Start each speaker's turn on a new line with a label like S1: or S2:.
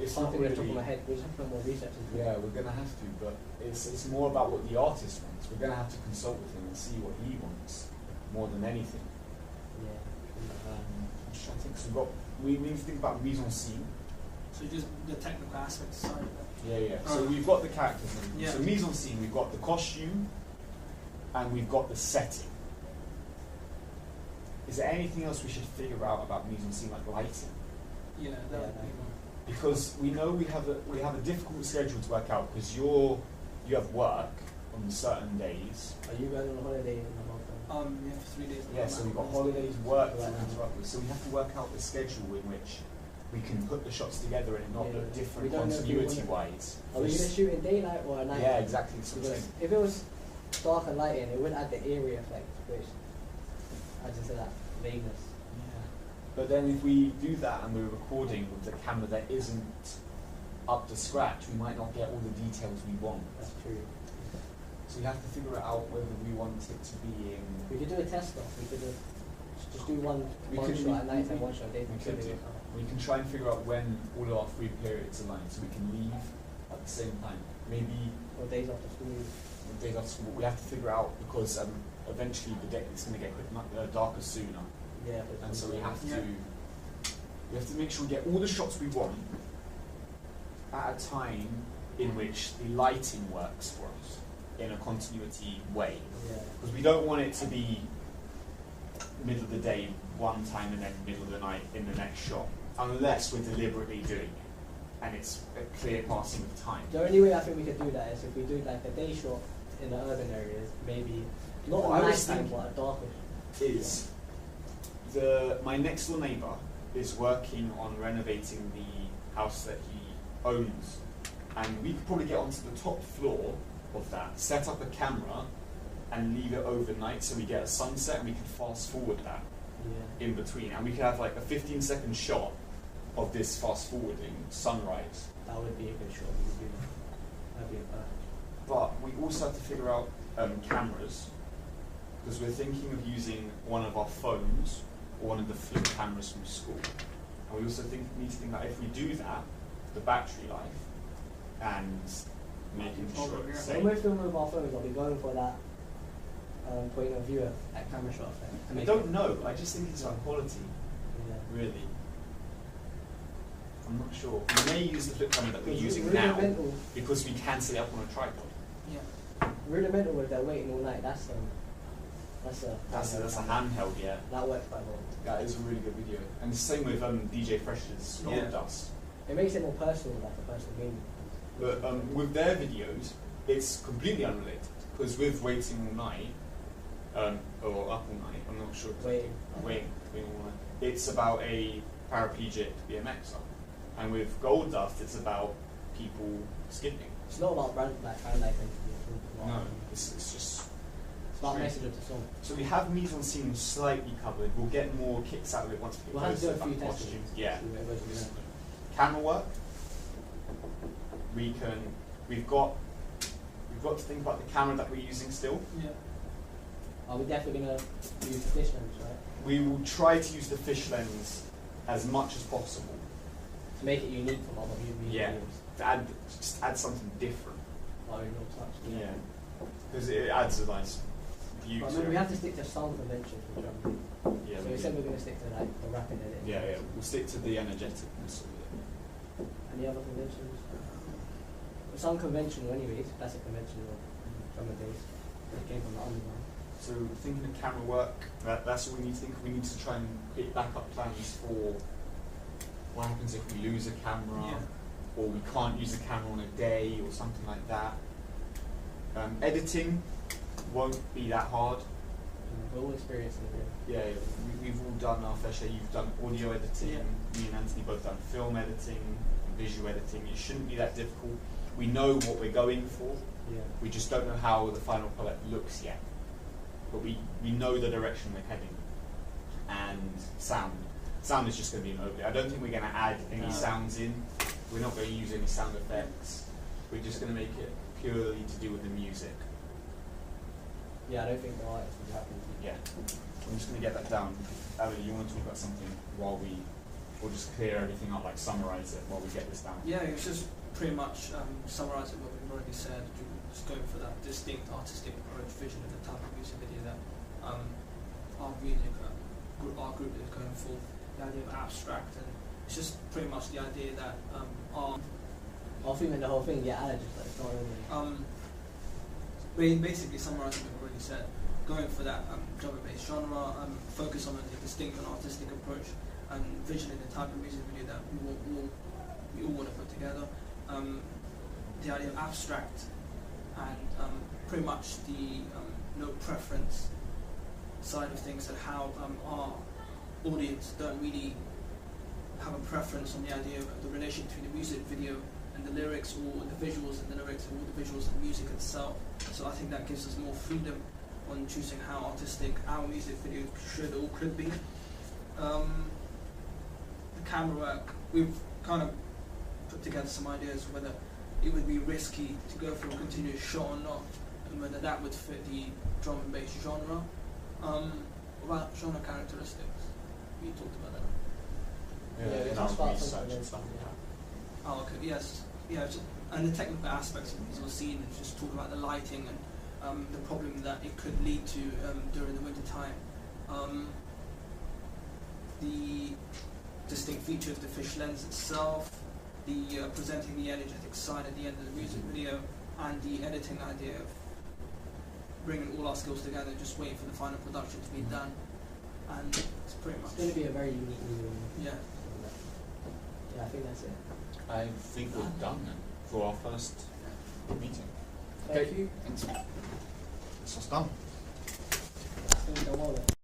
S1: it's
S2: Can't
S1: not
S2: think of the top
S1: really.
S2: of my head. We just have to put more research into it.
S1: Yeah, we're gonna have to, but it's more about what the artist wants. We're gonna have to consult with him and see what he wants more than anything.
S2: Yeah.
S1: I'm just trying to think. So we need to think about mise en scene.
S3: So just the technical aspects side of it.
S1: Yeah. So we've got the characters. And
S3: Yeah.
S1: So mise en scene, we've got the costume, and we've got the setting. Is there anything else we should figure out about mise en scene, like lighting?
S3: Yeah, that would be one.
S1: Because we know we have a difficult schedule to work out because you have work on certain days.
S2: Are you going on holiday in the month?
S3: Yeah, for 3 days.
S1: Yeah, so we've got holidays, work to interrupt with. So we have to work out the schedule in which we can put the shots together and not look different continuity-wise.
S2: Are we going to shoot in daylight or at night?
S1: Yeah, exactly. So
S2: if it was dark and lighting, it would add the area effect, which adds into that vagueness.
S1: But then if we do that and we're recording with the camera that isn't up to scratch, we might not get all the details we want.
S2: That's true.
S1: So we have to figure out whether we want it to be in...
S2: We could do a test though. We could just do one shot at night and one shot at day.
S1: We can try and figure out when all of our free periods align so we can leave at the same time. Maybe...
S2: Or days after school.
S1: Days after school. We have to figure out because eventually the day it's going to get darker sooner.
S2: Yeah,
S1: and so we have to make sure we get all the shots we want at a time in which the lighting works for us in a continuity way. Because we don't want it to be middle of the day one time and then middle of the night in the next shot, unless we're deliberately doing it and it's a clear passing of time.
S2: The only way I think we could do that is if we do like a day shot in the urban areas, maybe not a night time but a darker.
S1: Is my next door neighbour is working on renovating the house that he owns, and we could probably get onto the top floor of that, set up a camera and leave it overnight so we get a sunset and we can fast forward that in between, and we could have like a 15-second shot of this fast forwarding sunrise.
S2: That would be a good shot. That'd be a bad.
S1: But we also have to figure out cameras, because we're thinking of using one of our phones or one of the flip cameras from school. And we also need to think that if we do that, the battery life and making sure it's safe.
S2: When we're filming with our phones, are we going for that point of view at camera shot effect?
S1: I don't know. I just think it's about quality. Yeah. Really. I'm not sure. We may use the flip camera that we're using now because we can set it up on a tripod.
S2: Yeah. Rudimental if they're waiting all night. That's a
S1: handheld, yeah.
S2: That works quite well.
S1: That is a really good video. And the same with DJ Fresh's Gold Dust.
S2: It makes it more personal, like a personal game.
S1: But with their videos, it's completely unrelated. Because with Waiting All Night, or Up All Night, I'm not sure.
S2: Waiting
S1: All Night. It's about a paraplegic BMXer. And with Gold Dust, it's about people skipping.
S2: It's not about brand life.
S1: No, it's just...
S2: It's about message of the song.
S1: So we have mise en scene slightly covered. We'll get more kicks out of it once we get
S2: closer
S1: to
S2: a few
S1: costumes. Yeah. Camera work. We've got to think about the camera that we're using still.
S2: Yeah. Are we definitely gonna use the fish lens, right?
S1: We will try to use the fish lens as much as possible.
S2: To make it unique from other videos.
S1: To just add something different.
S2: Oh, no touch.
S1: Yeah. Because it adds a nice view to it.
S2: We have to stick to sound conventions for drum.
S1: Yeah.
S2: So we said we're going to stick to like the rapid edit.
S1: Yeah. We'll stick to the energeticness of it.
S2: Any other conventions? Sound conventional anyways. Classic conventional drum and bass. It came from the underground.
S1: So thinking of camera work, that's all we need to think. We need to try and get backup plans for what happens if we lose a camera, or we can't use a camera on a day, or something like that. Editing won't be that hard.
S2: We're all experiencing it.
S1: Yeah, we've all done our fair share. You've done audio editing. Me and Anthony both done film editing, visual editing. It shouldn't be that difficult. We know what we're going for.
S2: Yeah.
S1: We just don't know how the final product looks yet. But we know the direction we're heading. And sound. Sound is just going to be an overlay. I don't think we're going to add any sounds in. We're not going to use any sound effects. We're just going to make it purely to do with the music.
S2: Yeah, I don't think the artists will be happy.
S1: Yeah. I'm just going to get that down. Ali, you want to talk about something while we or just clear everything up, like summarize it while we get this down?
S3: Yeah, it's just pretty much summarising what we've already said, just going for that distinct artistic approach, vision of the type of music video that our group is going for, the idea of abstract, and it's just pretty much the idea that our
S2: Whole thing and the whole thing, yeah, I just like, it's not really.
S3: basically summarising what we've already said, going for that drum and bass genre, focus on a distinct and artistic approach, and visioning the type of music video that we all want to put together. The idea of abstract, and pretty much the no preference side of things, and how our audience don't really have a preference on the idea of the relation between the music video and the lyrics, or the visuals and the lyrics, or the visuals and music itself. So I think that gives us more freedom on choosing how artistic our music video should or could be. The camera work, we've kind of put together some ideas whether it would be risky to go for a continuous shot or not, and whether that would fit the drum and bass genre. About genre characteristics, we talked about that.
S2: Yeah, we
S1: in
S2: talked
S1: our
S2: about
S1: research
S2: something
S1: and stuff.
S3: Oh, okay, yes. Yeah, and the technical aspects of these scene, and just talk about the lighting and the problem that it could lead to during the winter time. The distinct feature of the fish lens itself, the presenting the energetic side at the end of the music video, and the editing idea of bringing all our skills together, just waiting for the final production to be done. And it's pretty much...
S2: It's going to be a very unique video.
S3: Yeah.
S2: Yeah, I think that's it.
S4: I think we're done then for our first meeting.
S2: Thank you.
S4: Thanks. This was done.
S2: That's the wallet.